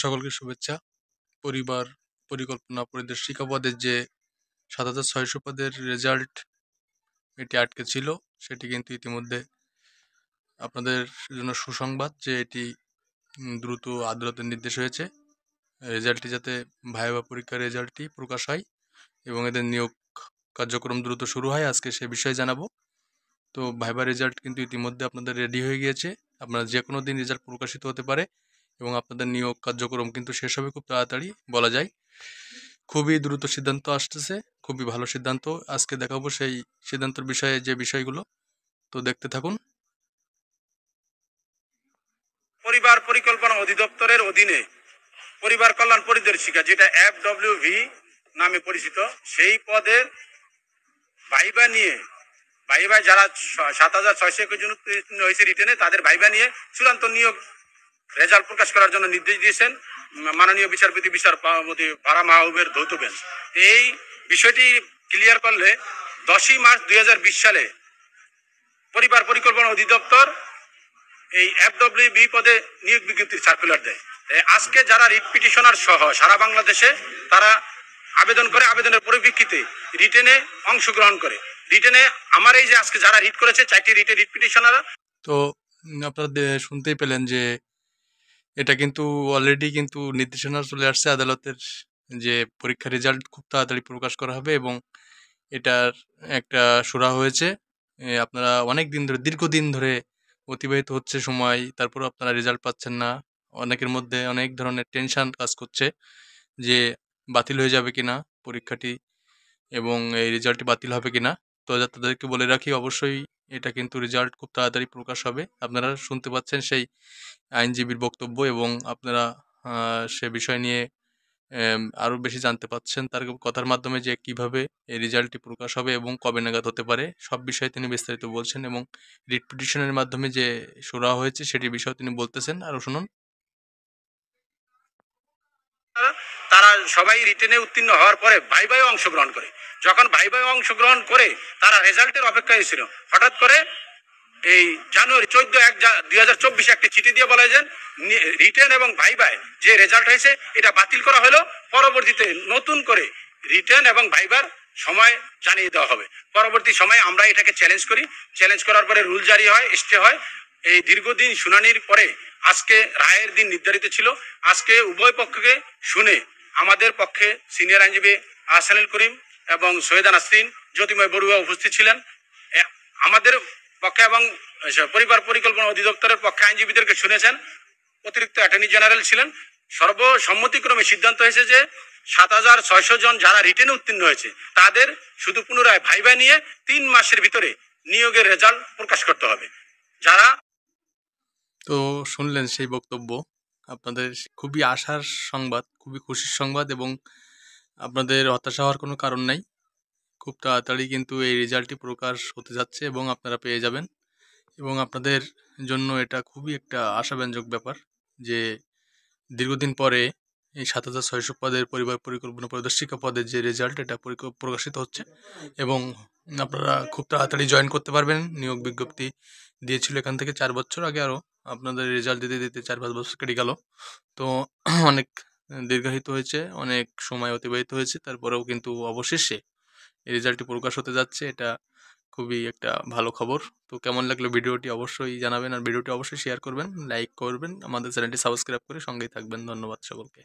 সকলকে শুভেচ্ছা। পরিবার পরিকল্পনা পরিদর্শিকা পদের যে ৭,৬০০ পদের রেজাল্ট এটি আটকে ছিল, সেটি কিন্তু ইতিমধ্যে আপনাদের জন্য সুসংবাদ যে এটি দ্রুত আদালতের নির্দেশ হয়েছে। রেজাল্টটি যাতে ভাইভা পরীক্ষার রেজাল্টটি প্রকাশ হয় এবং এদের নিয়োগ কার্যক্রম দ্রুত শুরু হয়, আজকে সে বিষয়ে জানাবো। তো ভাইভা রেজাল্ট কিন্তু ইতিমধ্যে আপনাদের রেডি হয়ে গিয়েছে। আপনারা যে কোনো দিন রেজাল্ট প্রকাশিত হতে পারে এবং আপনাদের নিয়োগ কার্যক্রম কিন্তু শেষ হবে খুব তাড়াতাড়ি বলা যায়। খুবই দ্রুত সিদ্ধান্ত আসতেছে, খুবই ভালো সিদ্ধান্ত। আজকে দেখাবো সেই সিদ্ধান্তের বিষয়ে যে বিষয়গুলো, তো দেখতে থাকুন। পরিবার পরিকল্পনা অধিদপ্তরের অধীনে পরিবার কল্যাণ পরিদর্শিকা, যেটা FWV নামে পরিচিত, সেই পদের ভাইবা নিয়ে যারা ৭,৬০০ জন উত্তীর্ণ হয়েছে রিটেনে, তাদের ভাইবা নিয়ে চূড়ান্ত নিয়োগ রেজাল্ট প্রকাশ করার জন্য নির্দেশ দিয়েছেন মাননীয় বিচারপতি বিচারপতি ফারা মাহবুবের ধৌত বেঞ্চ। এই বিষয়টি ক্লিয়ার করলে 10ই মার্চ 2020 সালে পরিবার পরিকল্পনা অধিদপ্তর এই FWB পদে নিয়োগ বিজ্ঞপ্তির সার্কুলার দেয়। আজকে যারা রিট পিটিশনার সহ সারা বাংলাদেশে তারা আবেদন করে, আবেদনের পরিপ্রেক্ষিতে রিটেনে অংশগ্রহণ করে। রিটেনে আমার এই যে আজকে যারা রিট করেছে 4টি রিটে রিট পিটিশনাররা, তো আপনারা শুনতেই পেলেন যে এটা কিন্তু অলরেডি কিন্তু নির্দেশনা চলে আসছে আদালতের, যে পরীক্ষার রেজাল্ট খুব তাড়াতাড়ি প্রকাশ করা হবে এবং এটার একটা সুরা হয়েছে। আপনারা অনেক দিন ধরে, দীর্ঘদিন ধরে অতিবাহিত হচ্ছে সময়, তারপর আপনারা রেজাল্ট পাচ্ছেন না। অনেকের মধ্যে অনেক ধরনের টেনশন কাজ করছে যে বাতিল হয়ে যাবে কিনা পরীক্ষাটি এবং এই রেজাল্টটি বাতিল হবে কিনা। তো তাদেরকে বলে রাখি, অবশ্যই এটা কিন্তু রেজাল্ট খুব তাড়াতাড়ি প্রকাশ হবে। আপনারা শুনতে পাচ্ছেন সেই আইনজীবীর বক্তব্য এবং আপনারা সে বিষয় নিয়ে আরও বেশি জানতে পাচ্ছেন তার কথার মাধ্যমে যে কিভাবে এই রেজাল্টটি প্রকাশ হবে এবং কবে নাগাদ হতে পারে, সব বিষয়ে তিনি বিস্তারিত বলছেন এবং রিট পিটিশনের মাধ্যমে যে সুরা হয়েছে সেটির বিষয়ে তিনি বলতেছেন। আরও শুনুন। তারা সবাই রিটেনে উত্তীর্ণ হওয়ার পরে ভাইভায় অংশগ্রহণ করে। যখন ভাইভায় অংশগ্রহণ করে তারা রেজাল্টের অপেক্ষায় ছিল, হঠাৎ করে এই জানুয়ারি 14/1/2024 একটি চিঠি দিয়ে বলা যায় রিটেন এবং ভাইভায় যে রেজাল্ট হয়েছে এটা বাতিল করা হলো। পরবর্তীতে নতুন করে রিটেন এবং ভাইবার সময় জানিয়ে দেওয়া হবে। পরবর্তী সময়ে আমরা এটাকে চ্যালেঞ্জ করি। চ্যালেঞ্জ করার পরে রুল জারি হয়, স্টে হয়। এই দীর্ঘদিন শুনানির পরে আজকে রায়ের দিন নির্ধারিত ছিল। আজকে উভয় পক্ষকে শুনে আমাদের পক্ষে সিনিয়র আইনজীবী আহসানুল করিম এবং সৈয়দা নাসরিন জ্যোতিময় বড়ুয়া উপস্থিত ছিলেন। আমাদের পক্ষে এবং পরিবার পরিকল্পনা অধিদপ্তরের পক্ষে আইনজীবীদেরকে শুনেছেন। অতিরিক্ত অ্যাটর্নি জেনারেল ছিলেন। সর্বসম্মতিক্রমে সিদ্ধান্ত হয়েছে যে ৭,৬০০ জন যারা রিটেনে উত্তীর্ণ হয়েছে তাদের শুধু পুনরায় ভাইভা নিয়ে 3 মাসের ভিতরে নিয়োগের রেজাল্ট প্রকাশ করতে হবে। যারা তো শুনলেন সেই বক্তব্য। আপনাদের খুবই আশার সংবাদ, খুবই খুশির সংবাদ এবং আপনাদের হতাশা হওয়ার কোনো কারণ নাই। খুব তাড়াতাড়ি কিন্তু এই রেজাল্টটি প্রকাশ হতে যাচ্ছে এবং আপনারা পেয়ে যাবেন এবং আপনাদের জন্য এটা খুবই একটা আশাব্যঞ্জক ব্যাপার যে দীর্ঘদিন পরে এই ৭,৬০০ পদের পরিবার পরিকল্পনা পরিদর্শিকা পদের যে রেজাল্ট এটা প্রকাশিত হচ্ছে এবং আপনারা খুব তাড়াতাড়ি জয়েন করতে পারবেন। নিয়োগ বিজ্ঞপ্তি দিয়েছিল এখান থেকে 4 বছর আগে, আরও আপনাদের রেজাল্ট দিতে দিতে 4-5 বছর কেটে গেল। তো অনেক দীর্ঘায়িত হয়েছে, অনেক সময় অতিবাহিত হয়েছে, তারপরেও কিন্তু অবশেষে এই রেজাল্টটি প্রকাশ হতে যাচ্ছে। এটা খুবই একটা ভালো খবর। তো কেমন লাগলো ভিডিওটি অবশ্যই জানাবেন আর ভিডিওটি অবশ্যই শেয়ার করবেন, লাইক করবেন, আমাদের চ্যানেলটি সাবস্ক্রাইব করে সঙ্গেই থাকবেন। ধন্যবাদ সকলকে।